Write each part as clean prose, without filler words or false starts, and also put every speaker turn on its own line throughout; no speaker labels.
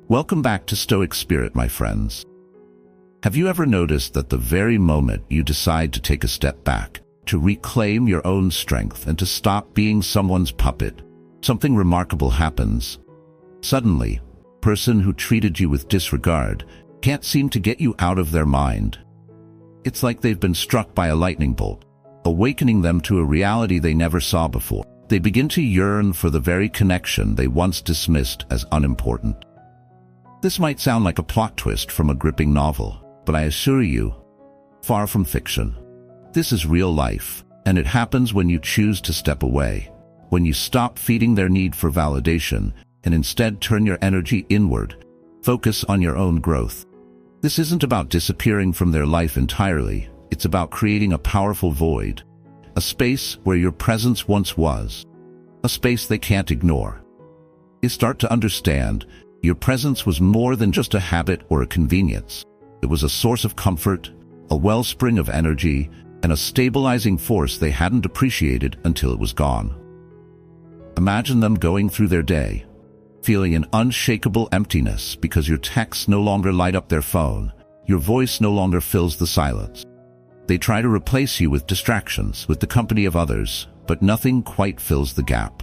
Welcome back to Stoic Spirit, my friends. Have you ever noticed that the very moment you decide to take a step back, to reclaim your own strength and to stop being someone's puppet, something remarkable happens? Suddenly, the person who treated you with disregard can't seem to get you out of their mind. It's like they've been struck by a lightning bolt, awakening them to a reality they never saw before. They begin to yearn for the very connection they once dismissed as unimportant. This might sound like a plot twist from a gripping novel, but I assure you, far from fiction. This is real life, and it happens when you choose to step away, when you stop feeding their need for validation and instead turn your energy inward, focus on your own growth. This isn't about disappearing from their life entirely, it's about creating a powerful void, a space where your presence once was, a space they can't ignore. You start to understand your presence was more than just a habit or a convenience. It was a source of comfort, a wellspring of energy, and a stabilizing force they hadn't appreciated until it was gone. Imagine them going through their day, feeling an unshakable emptiness because your texts no longer light up their phone, your voice no longer fills the silence. They try to replace you with distractions, with the company of others, but nothing quite fills the gap.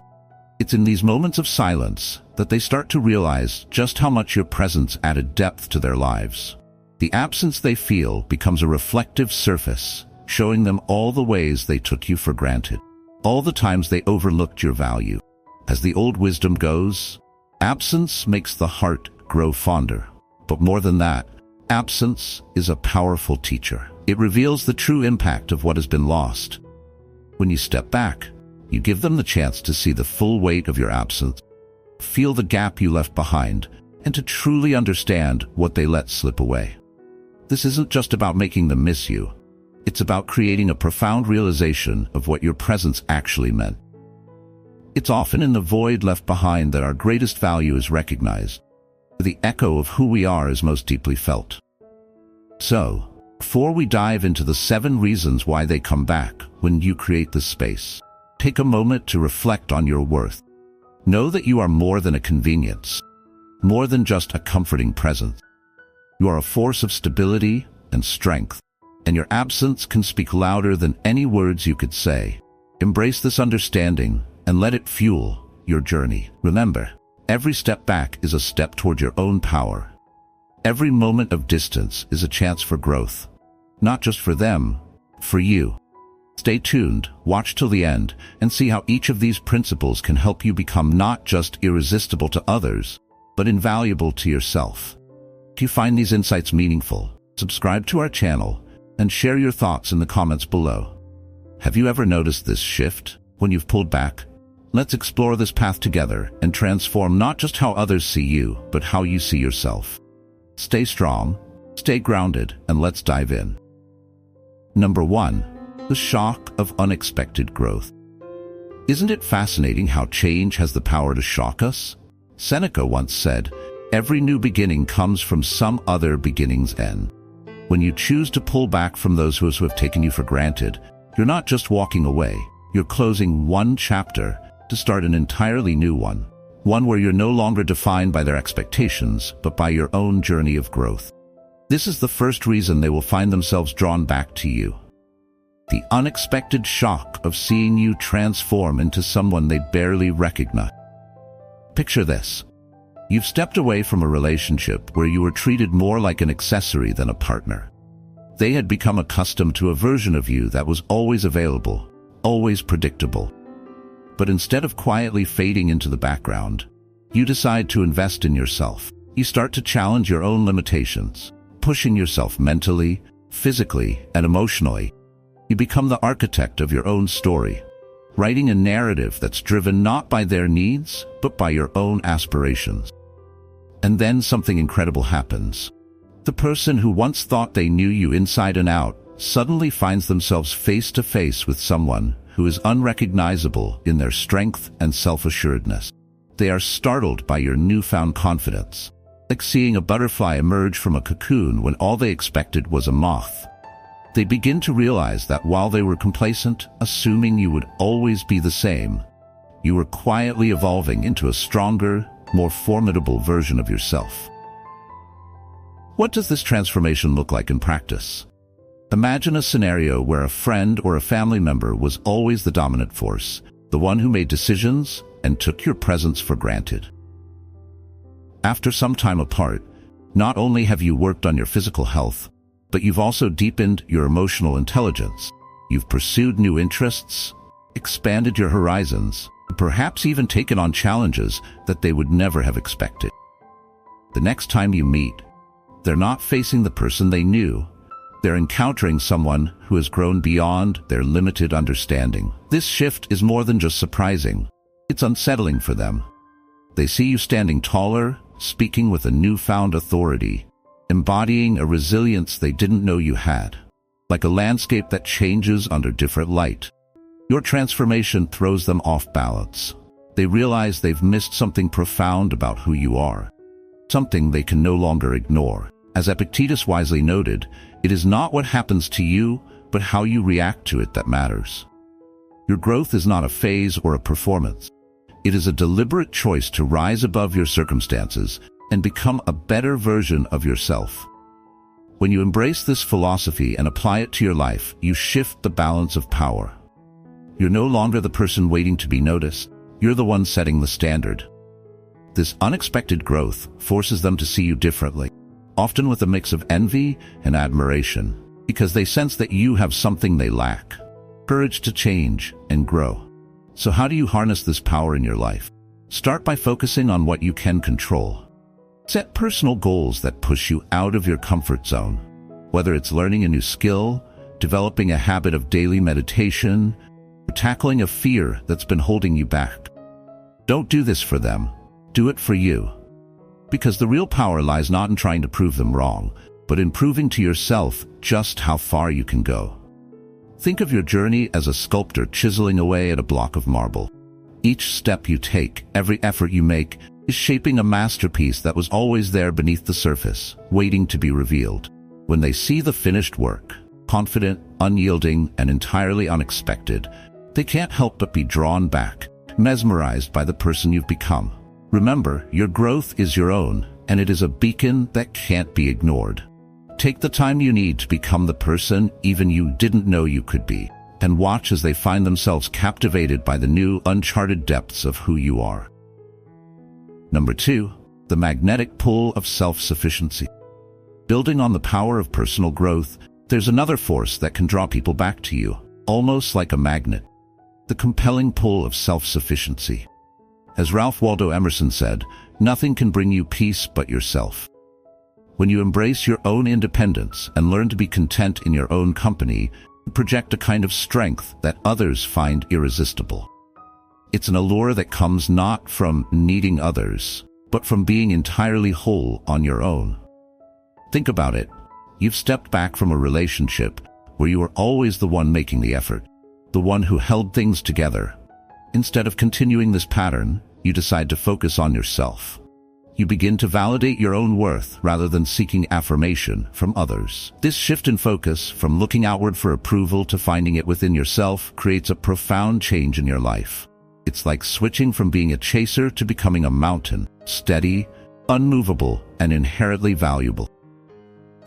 It's in these moments of silence that they start to realize just how much your presence added depth to their lives. The absence they feel becomes a reflective surface, showing them all the ways they took you for granted, all the times they overlooked your value. As the old wisdom goes, absence makes the heart grow fonder. But more than that, absence is a powerful teacher. It reveals the true impact of what has been lost. When you step back, you give them the chance to see the full weight of your absence, feel the gap you left behind, and to truly understand what they let slip away. This isn't just about making them miss you. It's about creating a profound realization of what your presence actually meant. It's often in the void left behind that our greatest value is recognized. The echo of who we are is most deeply felt. So, before we dive into the 7 reasons why they come back when you create this space, take a moment to reflect on your worth. Know that you are more than a convenience, more than just a comforting presence. You are a force of stability and strength, and your absence can speak louder than any words you could say. Embrace this understanding and let it fuel your journey. Remember, every step back is a step toward your own power. Every moment of distance is a chance for growth, not just for them, for you. Stay tuned, watch till the end, and see how each of these principles can help you become not just irresistible to others, but invaluable to yourself. If you find these insights meaningful, subscribe to our channel and share your thoughts in the comments below. Have you ever noticed this shift when you've pulled back? Let's explore this path together and transform not just how others see you, but how you see yourself. Stay strong, stay grounded, and let's dive in. Number 1. The shock of unexpected growth. Isn't it fascinating how change has the power to shock us? Seneca once said, "Every new beginning comes from some other beginning's end." When you choose to pull back from those who have taken you for granted, you're not just walking away, you're closing one chapter to start an entirely new one where you're no longer defined by their expectations, but by your own journey of growth. This is the first reason they will find themselves drawn back to you. The unexpected shock of seeing you transform into someone they barely recognize. Picture this. You've stepped away from a relationship where you were treated more like an accessory than a partner. They had become accustomed to a version of you that was always available, always predictable. But instead of quietly fading into the background, you decide to invest in yourself. You start to challenge your own limitations, pushing yourself mentally, physically, and emotionally. You become the architect of your own story, writing a narrative that's driven not by their needs, but by your own aspirations. And then something incredible happens. The person who once thought they knew you inside and out suddenly finds themselves face to face with someone who is unrecognizable in their strength and self-assuredness. They are startled by your newfound confidence, like seeing a butterfly emerge from a cocoon when all they expected was a moth. They begin to realize that while they were complacent, assuming you would always be the same, you were quietly evolving into a stronger, more formidable version of yourself. What does this transformation look like in practice? Imagine a scenario where a friend or a family member was always the dominant force, the one who made decisions and took your presence for granted. After some time apart, not only have you worked on your physical health, but you've also deepened your emotional intelligence. You've pursued new interests, expanded your horizons, and perhaps even taken on challenges that they would never have expected. The next time you meet, they're not facing the person they knew. They're encountering someone who has grown beyond their limited understanding. This shift is more than just surprising. It's unsettling for them. They see you standing taller, speaking with a newfound authority, embodying a resilience they didn't know you had, like a landscape that changes under different light. Your transformation throws them off balance. They realize they've missed something profound about who you are, something they can no longer ignore. As Epictetus wisely noted, it is not what happens to you, but how you react to it that matters. Your growth is not a phase or a performance. It is a deliberate choice to rise above your circumstances and become a better version of yourself. When you embrace this philosophy and apply it to your life, you shift the balance of power. You're no longer the person waiting to be noticed. You're the one setting the standard. This unexpected growth forces them to see you differently, often with a mix of envy and admiration, because they sense that you have something they lack: courage to change and grow. So how do you harness this power in your life? Start by focusing on what you can control. Set personal goals that push you out of your comfort zone, whether it's learning a new skill, developing a habit of daily meditation, or tackling a fear that's been holding you back. Don't do this for them. Do it for you. Because the real power lies not in trying to prove them wrong, but in proving to yourself just how far you can go. Think of your journey as a sculptor chiseling away at a block of marble. Each step you take, every effort you make, is shaping a masterpiece that was always there beneath the surface, waiting to be revealed. When they see the finished work, confident, unyielding, and entirely unexpected, they can't help but be drawn back, mesmerized by the person you've become. Remember, your growth is your own, and it is a beacon that can't be ignored. Take the time you need to become the person even you didn't know you could be, and watch as they find themselves captivated by the new, uncharted depths of who you are. Number 2, the magnetic pull of self-sufficiency. Building on the power of personal growth, there's another force that can draw people back to you, almost like a magnet: the compelling pull of self-sufficiency. As Ralph Waldo Emerson said, nothing can bring you peace but yourself. When you embrace your own independence and learn to be content in your own company, you project a kind of strength that others find irresistible. It's an allure that comes not from needing others, but from being entirely whole on your own. Think about it. You've stepped back from a relationship where you were always the one making the effort, the one who held things together. Instead of continuing this pattern, you decide to focus on yourself. You begin to validate your own worth rather than seeking affirmation from others. This shift in focus, from looking outward for approval to finding it within yourself, creates a profound change in your life. It's like switching from being a chaser to becoming a mountain, steady, unmovable, and inherently valuable.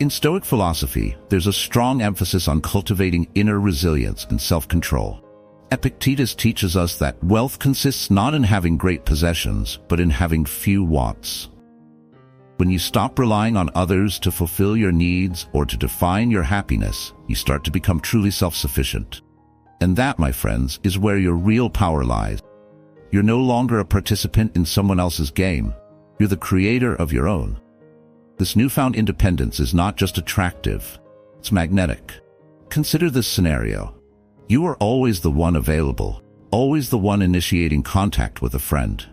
In Stoic philosophy, there's a strong emphasis on cultivating inner resilience and self-control. Epictetus teaches us that wealth consists not in having great possessions, but in having few wants. When you stop relying on others to fulfill your needs or to define your happiness, you start to become truly self-sufficient. And that, my friends, is where your real power lies. You're no longer a participant in someone else's game. You're the creator of your own. This newfound independence is not just attractive, it's magnetic. Consider this scenario. You are always the one available, always the one initiating contact with a friend.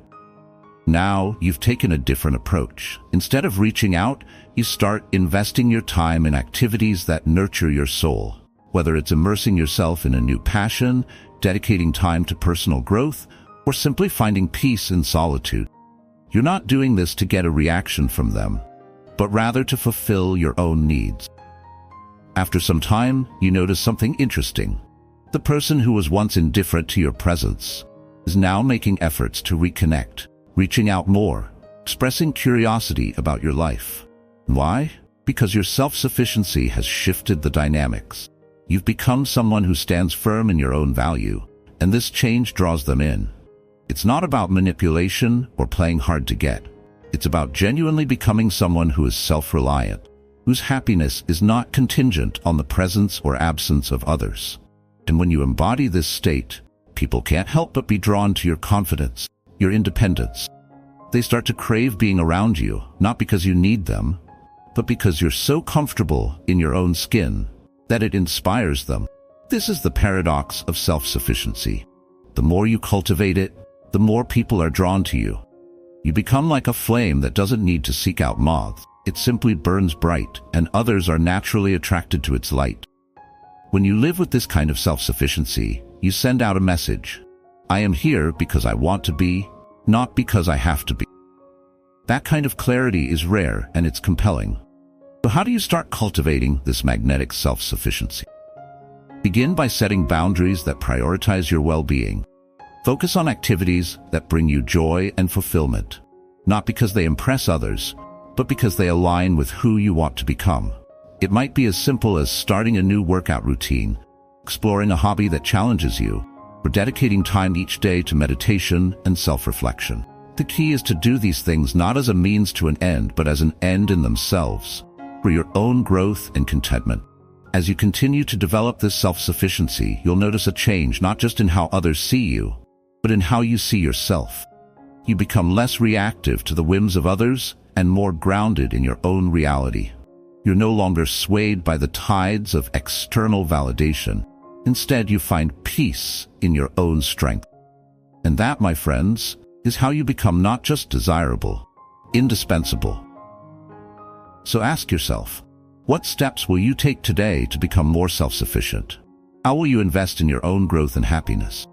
Now, you've taken a different approach. Instead of reaching out, you start investing your time in activities that nurture your soul. Whether it's immersing yourself in a new passion, dedicating time to personal growth, or simply finding peace in solitude. You're not doing this to get a reaction from them, but rather to fulfill your own needs. After some time, you notice something interesting. The person who was once indifferent to your presence is now making efforts to reconnect, reaching out more, expressing curiosity about your life. Why? Because your self-sufficiency has shifted the dynamics. You've become someone who stands firm in your own value, and this change draws them in. It's not about manipulation or playing hard to get. It's about genuinely becoming someone who is self-reliant, whose happiness is not contingent on the presence or absence of others. And when you embody this state, people can't help but be drawn to your confidence, your independence. They start to crave being around you, not because you need them, but because you're so comfortable in your own skin that it inspires them. This is the paradox of self-sufficiency. The more you cultivate it, the more people are drawn to you. You become like a flame that doesn't need to seek out moths. It simply burns bright, and others are naturally attracted to its light. When you live with this kind of self-sufficiency, you send out a message. I am here because I want to be, not because I have to be. That kind of clarity is rare and it's compelling. So how do you start cultivating this magnetic self-sufficiency? Begin by setting boundaries that prioritize your well-being. Focus on activities that bring you joy and fulfillment, not because they impress others, but because they align with who you want to become. It might be as simple as starting a new workout routine, exploring a hobby that challenges you, or dedicating time each day to meditation and self-reflection. The key is to do these things not as a means to an end, but as an end in themselves, for your own growth and contentment. As you continue to develop this self-sufficiency, you'll notice a change not just in how others see you, but in how you see yourself. You become less reactive to the whims of others and more grounded in your own reality. You're no longer swayed by the tides of external validation. Instead, you find peace in your own strength. And that, my friends, is how you become not just desirable, indispensable. So ask yourself, what steps will you take today to become more self-sufficient? How will you invest in your own growth and happiness?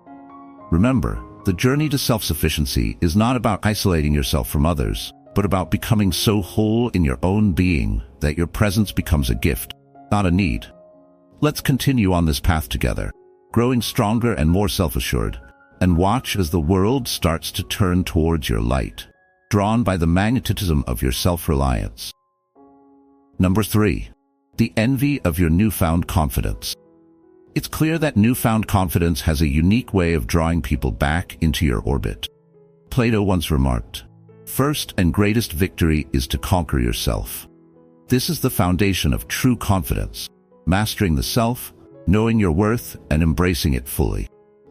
Remember, the journey to self-sufficiency is not about isolating yourself from others, but about becoming so whole in your own being that your presence becomes a gift, not a need. Let's continue on this path together, growing stronger and more self-assured, and watch as the world starts to turn towards your light, drawn by the magnetism of your self-reliance. Number 3. The envy of your newfound confidence. It's clear that newfound confidence has a unique way of drawing people back into your orbit. Plato once remarked, "First and greatest victory is to conquer yourself." This is the foundation of true confidence, mastering the self, knowing your worth, and embracing it fully.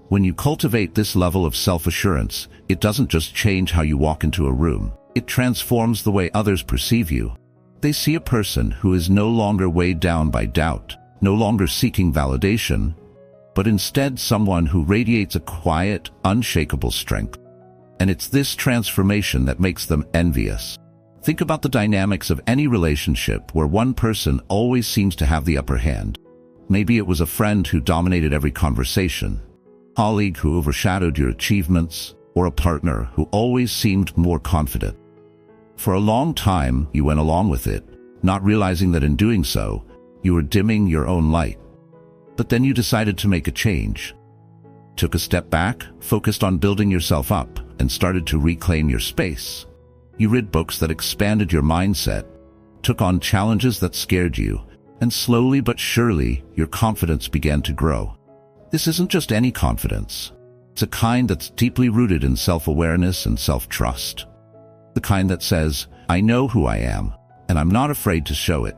When you cultivate this level of self-assurance, it doesn't just change how you walk into a room, it transforms the way others perceive you. They see a person who is no longer weighed down by doubt, no longer seeking validation, but instead someone who radiates a quiet, unshakable strength. And it's this transformation that makes them envious. Think about the dynamics of any relationship where one person always seems to have the upper hand. Maybe it was a friend who dominated every conversation, a colleague who overshadowed your achievements, or a partner who always seemed more confident. For a long time, you went along with it, not realizing that in doing so, you were dimming your own light. But then you decided to make a change. Took a step back, focused on building yourself up, and started to reclaim your space. You read books that expanded your mindset, took on challenges that scared you, and slowly but surely, your confidence began to grow. This isn't just any confidence. It's a kind that's deeply rooted in self-awareness and self-trust. The kind that says, I know who I am, and I'm not afraid to show it.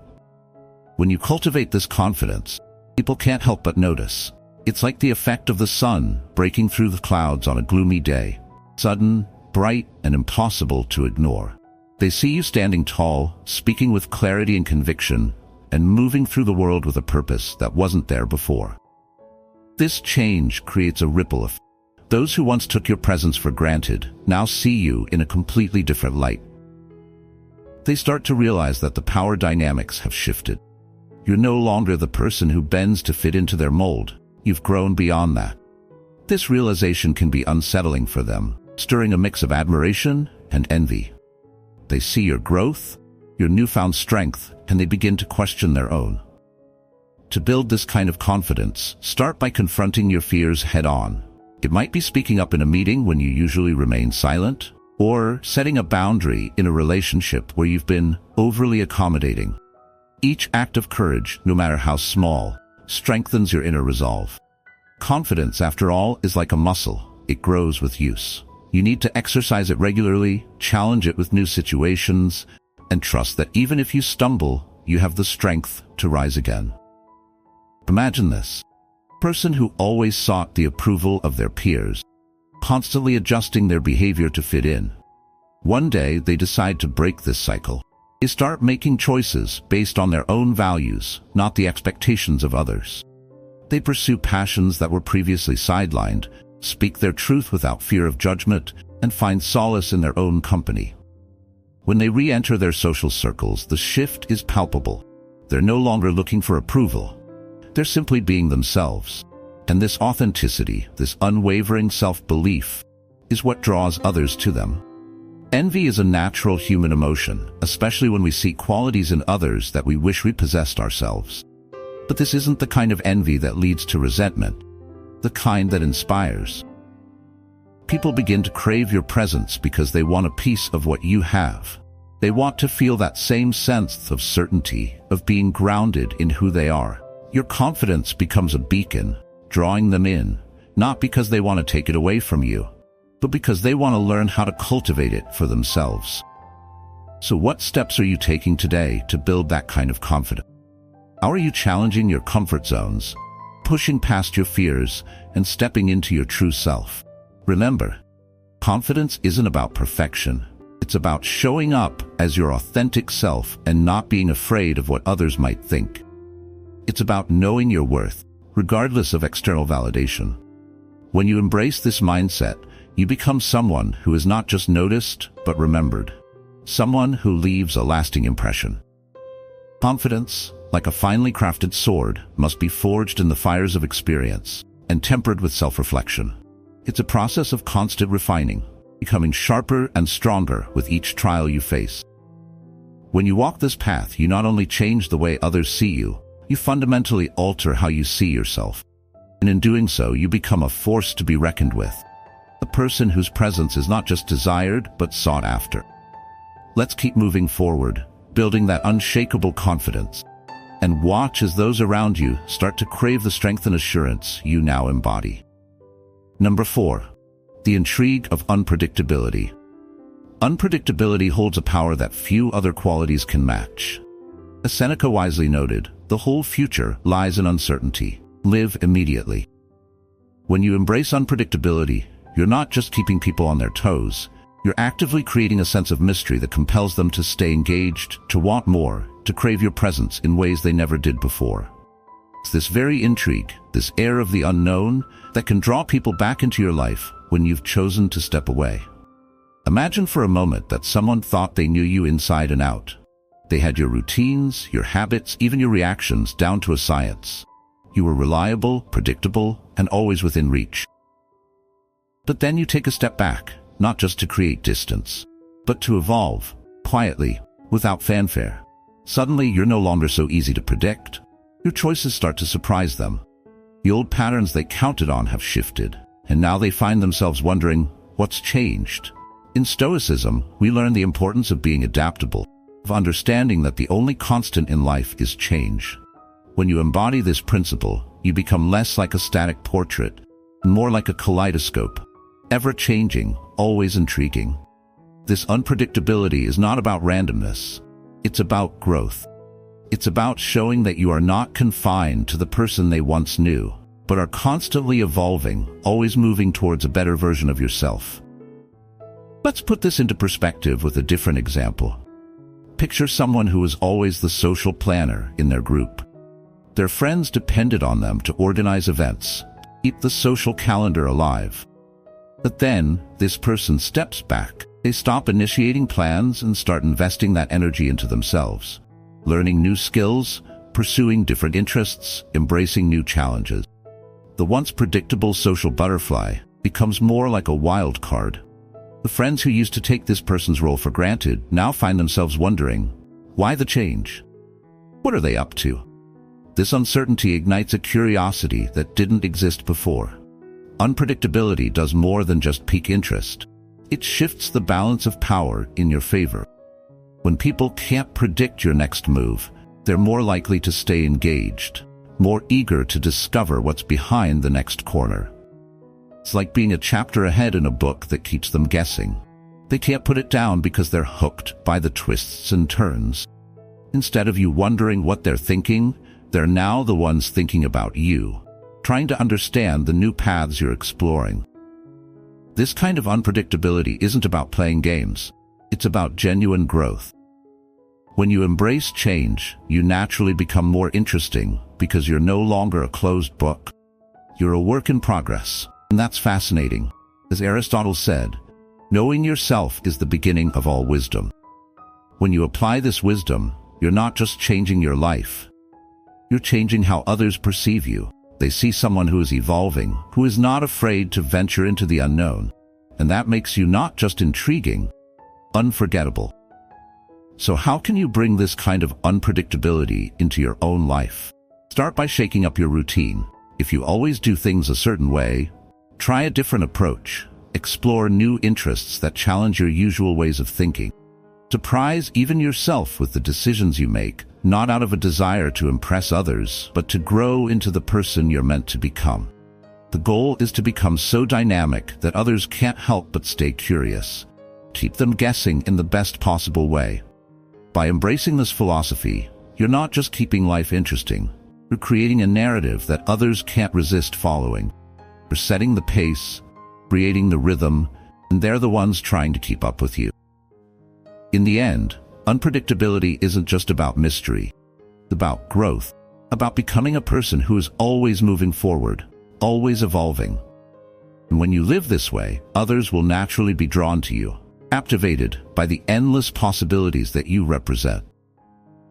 When you cultivate this confidence, people can't help but notice. It's like the effect of the sun breaking through the clouds on a gloomy day. Sudden, bright, and impossible to ignore. They see you standing tall, speaking with clarity and conviction, and moving through the world with a purpose that wasn't there before. This change creates a ripple effect. Those who once took your presence for granted now see you in a completely different light. They start to realize that the power dynamics have shifted. You're no longer the person who bends to fit into their mold. You've grown beyond that. This realization can be unsettling for them, stirring a mix of admiration and envy. They see your growth, your newfound strength, and they begin to question their own. To build this kind of confidence, start by confronting your fears head-on. It might be speaking up in a meeting when you usually remain silent, or setting a boundary in a relationship where you've been overly accommodating. Each act of courage, no matter how small, strengthens your inner resolve. Confidence, after all, is like a muscle. It grows with use. You need to exercise it regularly, challenge it with new situations, and trust that even if you stumble, you have the strength to rise again. Imagine this. A person who always sought the approval of their peers, constantly adjusting their behavior to fit in. One day, they decide to break this cycle. They start making choices based on their own values, not the expectations of others. They pursue passions that were previously sidelined, speak their truth without fear of judgment, and find solace in their own company. When they re-enter their social circles, the shift is palpable. They're no longer looking for approval. They're simply being themselves. And this authenticity, this unwavering self-belief, is what draws others to them. Envy is a natural human emotion, especially when we see qualities in others that we wish we possessed ourselves. But this isn't the kind of envy that leads to resentment, the kind that inspires. People begin to crave your presence because they want a piece of what you have. They want to feel that same sense of certainty, of being grounded in who they are. Your confidence becomes a beacon, drawing them in, not because they want to take it away from you, but because they want to learn how to cultivate it for themselves. So what steps are you taking today to build that kind of confidence? How are you challenging your comfort zones, pushing past your fears, and stepping into your true self? Remember, confidence isn't about perfection. It's about showing up as your authentic self and not being afraid of what others might think. It's about knowing your worth, regardless of external validation. When you embrace this mindset, you become someone who is not just noticed, but remembered. Someone who leaves a lasting impression. Confidence, like a finely crafted sword, must be forged in the fires of experience and tempered with self-reflection. It's a process of constant refining, becoming sharper and stronger with each trial you face. When you walk this path, you not only change the way others see you, you fundamentally alter how you see yourself. And in doing so, you become a force to be reckoned with. A person whose presence is not just desired, but sought after. Let's keep moving forward, building that unshakable confidence. And watch as those around you start to crave the strength and assurance you now embody. Number 4. The intrigue of unpredictability. Unpredictability holds a power that few other qualities can match. As Seneca wisely noted, the whole future lies in uncertainty. Live immediately. When you embrace unpredictability, you're not just keeping people on their toes, you're actively creating a sense of mystery that compels them to stay engaged, to want more, to crave your presence in ways they never did before. It's this very intrigue, this air of the unknown, that can draw people back into your life when you've chosen to step away. Imagine for a moment that someone thought they knew you inside and out. They had your routines, your habits, even your reactions down to a science. You were reliable, predictable, and always within reach. But then you take a step back, not just to create distance, but to evolve, quietly, without fanfare. Suddenly, you're no longer so easy to predict. Your choices start to surprise them. The old patterns they counted on have shifted, and now they find themselves wondering, what's changed? In Stoicism, we learn the importance of being adaptable, of understanding that the only constant in life is change. When you embody this principle, you become less like a static portrait, and more like a kaleidoscope, ever-changing, always intriguing. This unpredictability is not about randomness. It's about growth. It's about showing that you are not confined to the person they once knew, but are constantly evolving, always moving towards a better version of yourself. Let's put this into perspective with a different example. Picture someone who was always the social planner in their group. Their friends depended on them to organize events, keep the social calendar alive. But then, this person steps back. They stop initiating plans and start investing that energy into themselves, learning new skills, pursuing different interests, embracing new challenges. The once predictable social butterfly becomes more like a wild card. The friends who used to take this person's role for granted now find themselves wondering, why the change? What are they up to? This uncertainty ignites a curiosity that didn't exist before. Unpredictability does more than just pique interest. It shifts the balance of power in your favor. When people can't predict your next move, they're more likely to stay engaged, more eager to discover what's behind the next corner. It's like being a chapter ahead in a book that keeps them guessing. They can't put it down because they're hooked by the twists and turns. Instead of you wondering what they're thinking, they're now the ones thinking about you, trying to understand the new paths you're exploring. This kind of unpredictability isn't about playing games. It's about genuine growth. When you embrace change, you naturally become more interesting because you're no longer a closed book. You're a work in progress, and that's fascinating. As Aristotle said, knowing yourself is the beginning of all wisdom. When you apply this wisdom, you're not just changing your life. You're changing how others perceive you. They see someone who is evolving, who is not afraid to venture into the unknown. And that makes you not just intriguing, unforgettable. So how can you bring this kind of unpredictability into your own life? Start by shaking up your routine. If you always do things a certain way, try a different approach. Explore new interests that challenge your usual ways of thinking. Surprise even yourself with the decisions you make, not out of a desire to impress others, but to grow into the person you're meant to become. The goal is to become so dynamic that others can't help but stay curious. Keep them guessing in the best possible way. By embracing this philosophy, you're not just keeping life interesting, you're creating a narrative that others can't resist following. You're setting the pace, creating the rhythm, and they're the ones trying to keep up with you. In the end, unpredictability isn't just about mystery. It's about growth, about becoming a person who is always moving forward, always evolving. And when you live this way, others will naturally be drawn to you, captivated by the endless possibilities that you represent.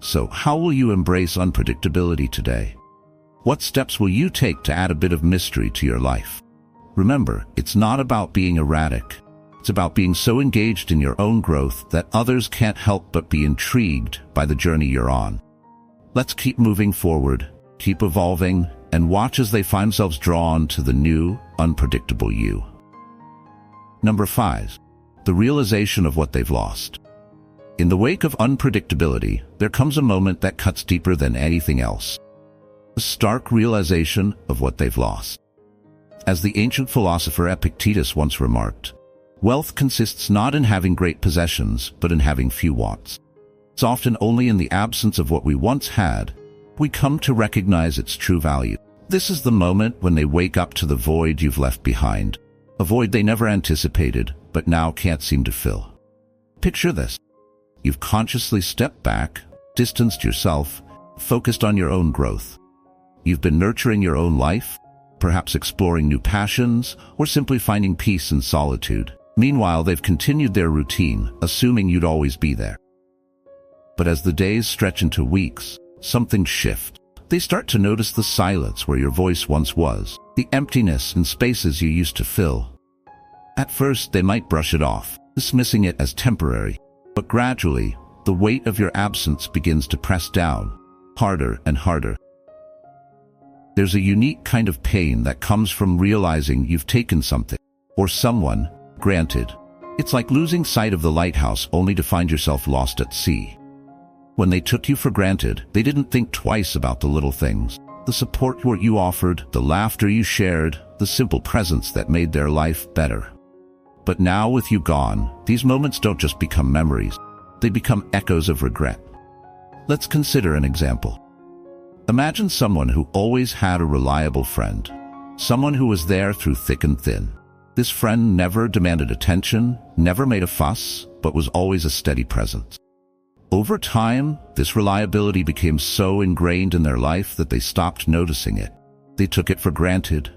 So how will you embrace unpredictability today? What steps will you take to add a bit of mystery to your life? Remember, it's not about being erratic. It's about being so engaged in your own growth that others can't help but be intrigued by the journey you're on. Let's keep moving forward, keep evolving, and watch as they find themselves drawn to the new, unpredictable you. Number 5. The realization of what they've lost. In the wake of unpredictability, there comes a moment that cuts deeper than anything else. A stark realization of what they've lost. As the ancient philosopher Epictetus once remarked, wealth consists not in having great possessions, but in having few wants. It's often only in the absence of what we once had we come to recognize its true value. This is the moment when they wake up to the void you've left behind, a void they never anticipated, but now can't seem to fill. Picture this. You've consciously stepped back, distanced yourself, focused on your own growth. You've been nurturing your own life, perhaps exploring new passions, or simply finding peace in solitude. Meanwhile, they've continued their routine, assuming you'd always be there. But as the days stretch into weeks, something shifts. They start to notice the silence where your voice once was, the emptiness in spaces you used to fill. At first, they might brush it off, dismissing it as temporary, but gradually, the weight of your absence begins to press down, harder and harder. There's a unique kind of pain that comes from realizing you've taken something, or someone, granted. It's like losing sight of the lighthouse only to find yourself lost at sea. When they took you for granted, they didn't think twice about the little things, the support you offered, the laughter you shared, the simple presence that made their life better. But now with you gone, these moments don't just become memories, they become echoes of regret. Let's consider an example. Imagine someone who always had a reliable friend, someone who was there through thick and thin. This friend never demanded attention, never made a fuss, but was always a steady presence. Over time, this reliability became so ingrained in their life that they stopped noticing it. They took it for granted.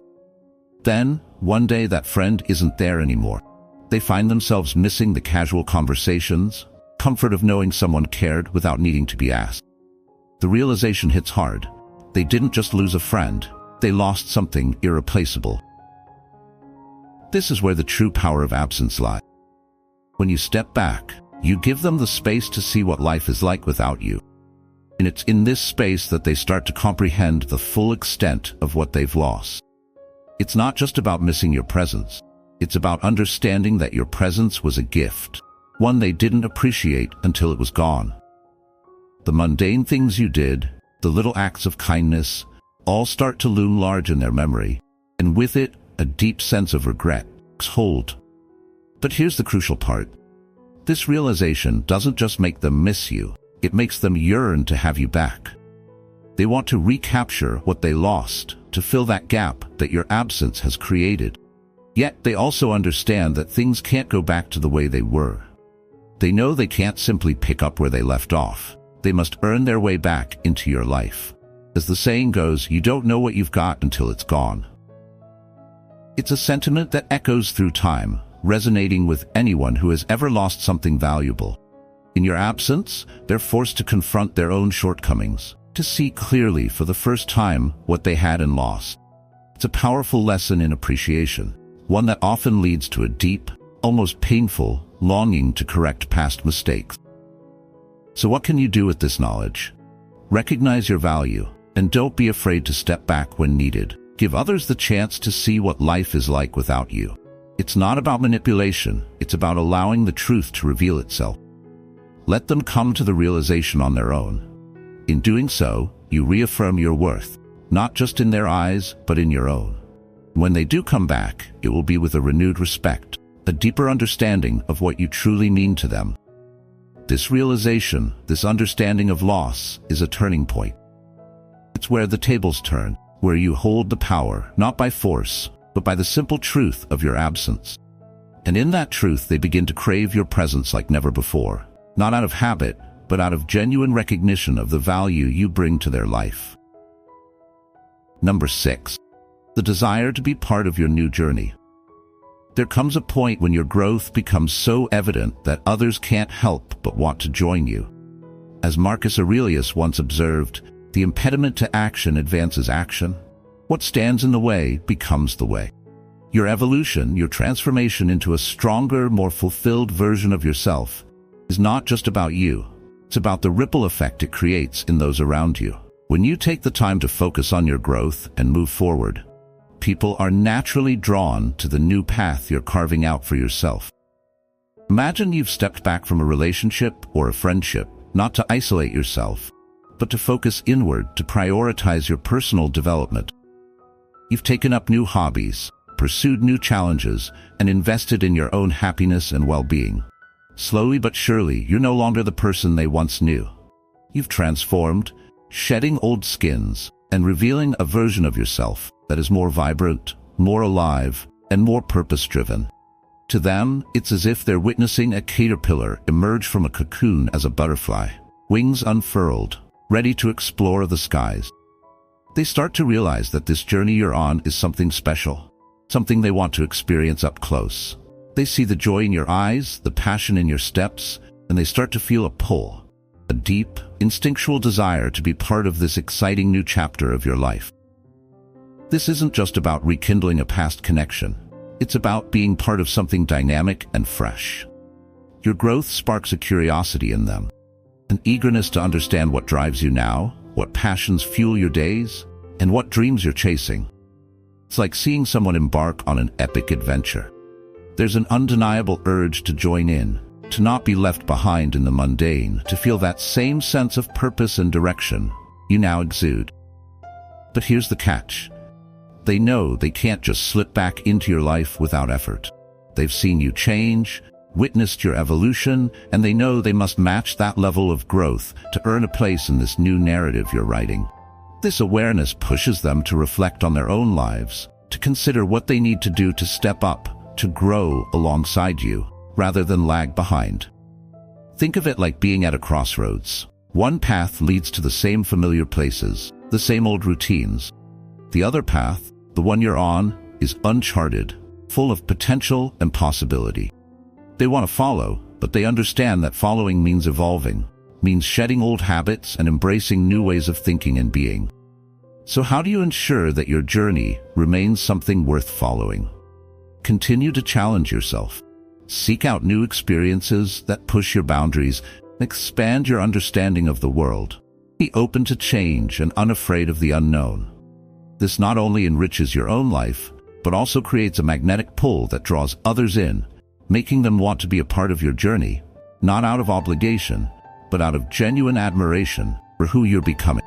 Then, one day that friend isn't there anymore. They find themselves missing the casual conversations, comfort of knowing someone cared without needing to be asked. The realization hits hard. They didn't just lose a friend, they lost something irreplaceable. This is where the true power of absence lies. When you step back, you give them the space to see what life is like without you. And it's in this space that they start to comprehend the full extent of what they've lost. It's not just about missing your presence. It's about understanding that your presence was a gift, one they didn't appreciate until it was gone. The mundane things you did, the little acts of kindness, all start to loom large in their memory, and with it, a deep sense of regret takes hold. But here's the crucial part. This realization doesn't just make them miss you, it makes them yearn to have you back. They want to recapture what they lost, to fill that gap that your absence has created. Yet they also understand that things can't go back to the way they were. They know they can't simply pick up where they left off. They must earn their way back into your life. As the saying goes, you don't know what you've got until it's gone. It's a sentiment that echoes through time, resonating with anyone who has ever lost something valuable. In your absence, they're forced to confront their own shortcomings, to see clearly for the first time what they had and lost. It's a powerful lesson in appreciation, one that often leads to a deep, almost painful, longing to correct past mistakes. So what can you do with this knowledge? Recognize your value, and don't be afraid to step back when needed. Give others the chance to see what life is like without you. It's not about manipulation, it's about allowing the truth to reveal itself. Let them come to the realization on their own. In doing so, you reaffirm your worth, not just in their eyes, but in your own. When they do come back, it will be with a renewed respect, a deeper understanding of what you truly mean to them. This realization, this understanding of loss, is a turning point. It's where the tables turn, where you hold the power, not by force, but by the simple truth of your absence. And in that truth, they begin to crave your presence like never before, not out of habit, but out of genuine recognition of the value you bring to their life. Number 6. The desire to be part of your new journey. There comes a point when your growth becomes so evident that others can't help but want to join you. As Marcus Aurelius once observed, the impediment to action advances action. What stands in the way becomes the way. Your evolution, your transformation into a stronger, more fulfilled version of yourself, is not just about you. It's about the ripple effect it creates in those around you. When you take the time to focus on your growth and move forward, people are naturally drawn to the new path you're carving out for yourself. Imagine you've stepped back from a relationship or a friendship, not to isolate yourself, but to focus inward, to prioritize your personal development. You've taken up new hobbies, pursued new challenges, and invested in your own happiness and well-being. Slowly but surely, you're no longer the person they once knew. You've transformed, shedding old skins, and revealing a version of yourself that is more vibrant, more alive, and more purpose-driven. To them, it's as if they're witnessing a caterpillar emerge from a cocoon as a butterfly, wings unfurled, ready to explore the skies. They start to realize that this journey you're on is something special, something they want to experience up close. They see the joy in your eyes, the passion in your steps, and they start to feel a pull, a deep, instinctual desire to be part of this exciting new chapter of your life. This isn't just about rekindling a past connection. It's about being part of something dynamic and fresh. Your growth sparks a curiosity in them, an eagerness to understand what drives you now, what passions fuel your days, and what dreams you're chasing. It's like seeing someone embark on an epic adventure. There's an undeniable urge to join in, to not be left behind in the mundane, to feel that same sense of purpose and direction you now exude. But here's the catch. They know they can't just slip back into your life without effort. They've seen you change, witnessed your evolution, and they know they must match that level of growth to earn a place in this new narrative you're writing. This awareness pushes them to reflect on their own lives, to consider what they need to do to step up, to grow alongside you, rather than lag behind. Think of it like being at a crossroads. One path leads to the same familiar places, the same old routines. The other path, the one you're on, is uncharted, full of potential and possibility. They want to follow, but they understand that following means evolving, means shedding old habits and embracing new ways of thinking and being. So how do you ensure that your journey remains something worth following? Continue to challenge yourself. Seek out new experiences that push your boundaries and expand your understanding of the world. Be open to change and unafraid of the unknown. This not only enriches your own life, but also creates a magnetic pull that draws others in, making them want to be a part of your journey, not out of obligation, but out of genuine admiration for who you're becoming.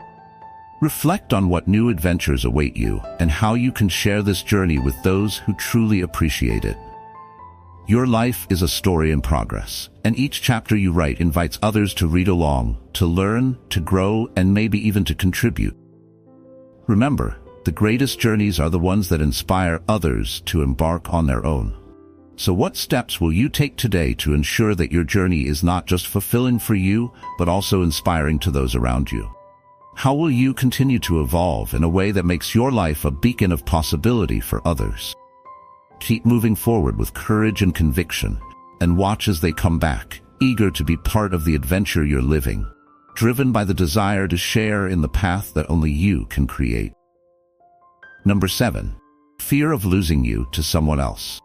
Reflect on what new adventures await you and how you can share this journey with those who truly appreciate it. Your life is a story in progress, and each chapter you write invites others to read along, to learn, to grow, and maybe even to contribute. Remember, the greatest journeys are the ones that inspire others to embark on their own. So what steps will you take today to ensure that your journey is not just fulfilling for you, but also inspiring to those around you? How will you continue to evolve in a way that makes your life a beacon of possibility for others? Keep moving forward with courage and conviction, and watch as they come back, eager to be part of the adventure you're living, driven by the desire to share in the path that only you can create. Number 7. Fear of losing you to someone else.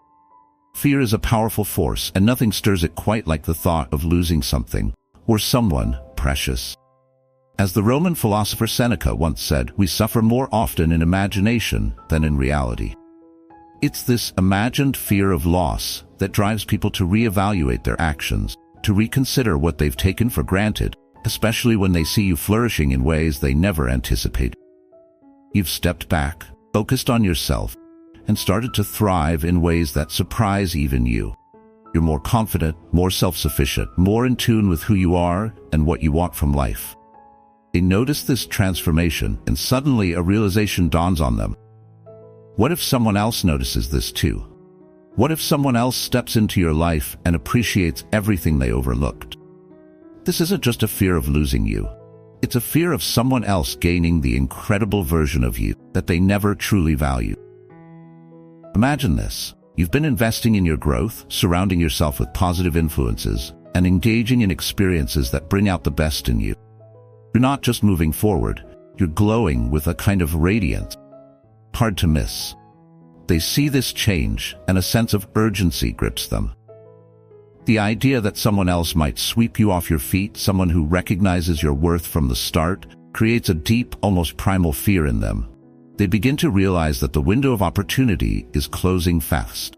Fear is a powerful force, and nothing stirs it quite like the thought of losing something, or someone, precious. As the Roman philosopher Seneca once said, we suffer more often in imagination than in reality. It's this imagined fear of loss that drives people to reevaluate their actions, to reconsider what they've taken for granted, especially when they see you flourishing in ways they never anticipated. You've stepped back, focused on yourself, and started to thrive in ways that surprise even you. You're more confident, more self-sufficient, more in tune with who you are and what you want from life. They notice this transformation, and suddenly a realization dawns on them. What if someone else notices this too? What if someone else steps into your life and appreciates everything they overlooked? This isn't just a fear of losing you. It's a fear of someone else gaining the incredible version of you that they never truly valued. Imagine this. You've been investing in your growth, surrounding yourself with positive influences, and engaging in experiences that bring out the best in you. You're not just moving forward, you're glowing with a kind of radiance. Hard to miss. They see this change, and a sense of urgency grips them. The idea that someone else might sweep you off your feet, someone who recognizes your worth from the start, creates a deep, almost primal fear in them. They begin to realize that the window of opportunity is closing fast.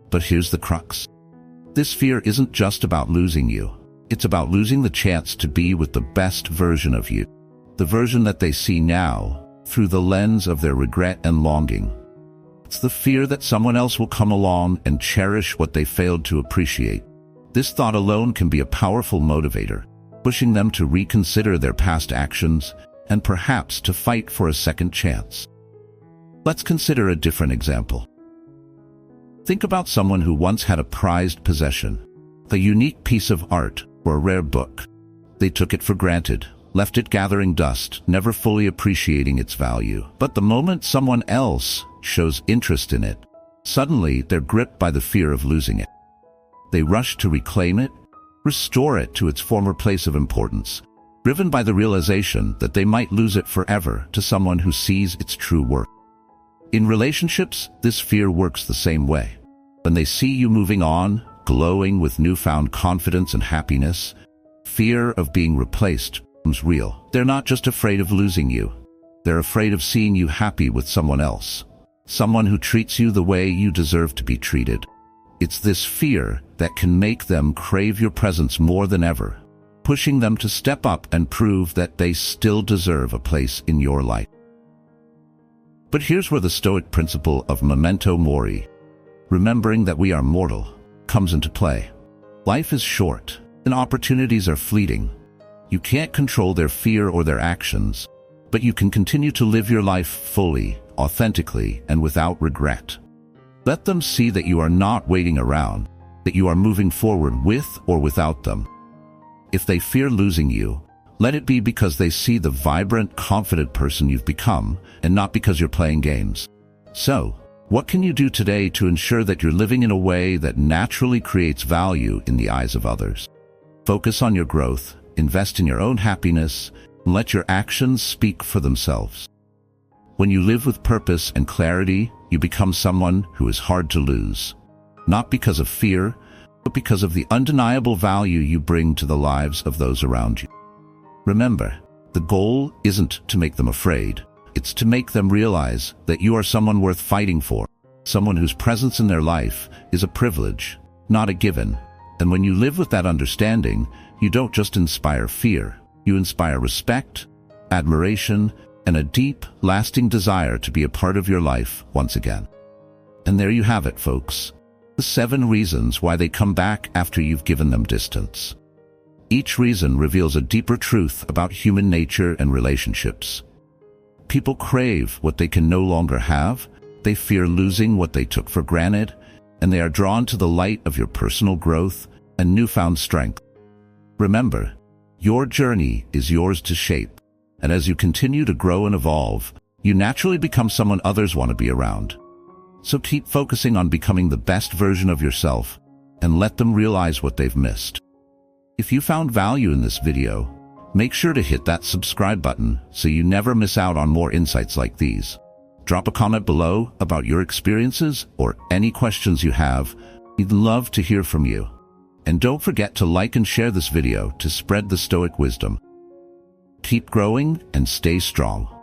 But here's the crux. This fear isn't just about losing you. It's about losing the chance to be with the best version of you, the version that they see now, through the lens of their regret and longing. It's the fear that someone else will come along and cherish what they failed to appreciate. This thought alone can be a powerful motivator, pushing them to reconsider their past actions and perhaps to fight for a second chance. Let's consider a different example. Think about someone who once had a prized possession, a unique piece of art or a rare book. They took it for granted, left it gathering dust, never fully appreciating its value. But the moment someone else shows interest in it, suddenly they're gripped by the fear of losing it. They rush to reclaim it, restore it to its former place of importance, driven by the realization that they might lose it forever to someone who sees its true worth. In relationships, this fear works the same way. When they see you moving on, glowing with newfound confidence and happiness, fear of being replaced becomes real. They're not just afraid of losing you. They're afraid of seeing you happy with someone else, someone who treats you the way you deserve to be treated. It's this fear that can make them crave your presence more than ever, pushing them to step up and prove that they still deserve a place in your life. But here's where the Stoic principle of memento mori, remembering that we are mortal, comes into play. Life is short, and opportunities are fleeting. You can't control their fear or their actions, but you can continue to live your life fully, authentically, and without regret. Let them see that you are not waiting around, that you are moving forward with or without them. If they fear losing you, let it be because they see the vibrant, confident person you've become, and not because you're playing games. So, what can you do today to ensure that you're living in a way that naturally creates value in the eyes of others? Focus on your growth, invest in your own happiness, and let your actions speak for themselves. When you live with purpose and clarity, you become someone who is hard to lose, not because of fear, but because of the undeniable value you bring to the lives of those around you. Remember, the goal isn't to make them afraid, It's to make them realize that you are someone worth fighting for, someone whose presence in their life is a privilege, not a given. And when you live with that understanding, you don't just inspire fear, you inspire respect, admiration, and a deep, lasting desire to be a part of your life once again. And there you have it, folks. The 7 reasons why they come back after you've given them distance. Each reason reveals a deeper truth about human nature and relationships. People crave what they can no longer have, they fear losing what they took for granted, and they are drawn to the light of your personal growth and newfound strength. Remember, your journey is yours to shape, and as you continue to grow and evolve, you naturally become someone others want to be around. So keep focusing on becoming the best version of yourself, and let them realize what they've missed. If you found value in this video, make sure to hit that subscribe button so you never miss out on more insights like these. Drop a comment below about your experiences or any questions you have. We'd love to hear from you. And don't forget to like and share this video to spread the Stoic wisdom. Keep growing and stay strong.